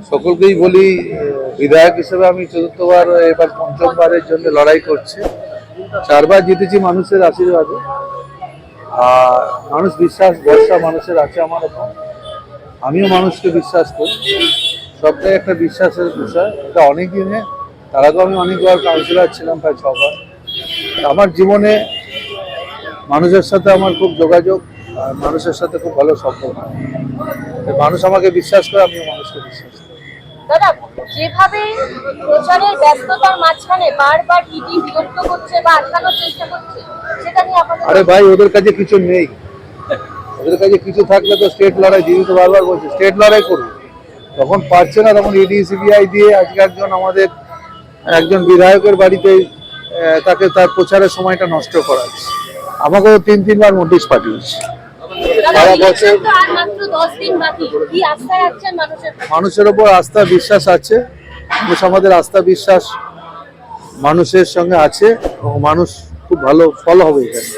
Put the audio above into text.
সকলকেই বলি বিধায়ক হিসেবে আমি চতুর্থবার এবার পঞ্চমবারের জন্য লড়াই করছি। 4 বার জিতেছি মানুষের আশীর্বাদে। আর মানুষ বিশ্বাস ভরসা মানুষের আছে আমার উপর। আমিও মানুষকে বিশ্বাস করি, সবটাই একটা বিশ্বাসের বিষয়। এটা অনেক দিনে, তার আগেও আমি অনেকবার কাউন্সিলর ছিলাম, প্রায় 6 বার। আমার জীবনে মানুষের সাথে আমার খুব যোগাযোগ, আর মানুষের সাথে খুব ভালো সম্পর্ক। মানুষ আমাকে বিশ্বাস করে, আমিও মানুষকে বিশ্বাস করি। দাদা, যেভাবে প্রচারের ব্যস্ততার মাঝখানে বারবার ইডি বিরক্ত করছে বা আটকানোর চেষ্টা করছে, সেটা নিয়ে আপনাদের... আরে ভাই, ওদের কাছে কিছু নেই। ওদের কাছে কিছু থাকলে তো স্টেট লড়াই, দিদি তো বারবার বলছে স্টেট লড়াই করবে। তখন পারছে না, তখন ইডি সিবিআই দিয়ে আজকে একজন বিধায়কের বাড়িতে তাকে তার প্রচারের সময়টা নষ্ট করাচ্ছে। আমাকেও 3 বার নোটিশ পাঠিয়েছে। সারা বছর মানুষের ওপর আস্থা বিশ্বাস আছে। আমাদের আস্থা বিশ্বাস মানুষের সঙ্গে আছে এবং মানুষ খুব ভালো ফল হবে এখানে।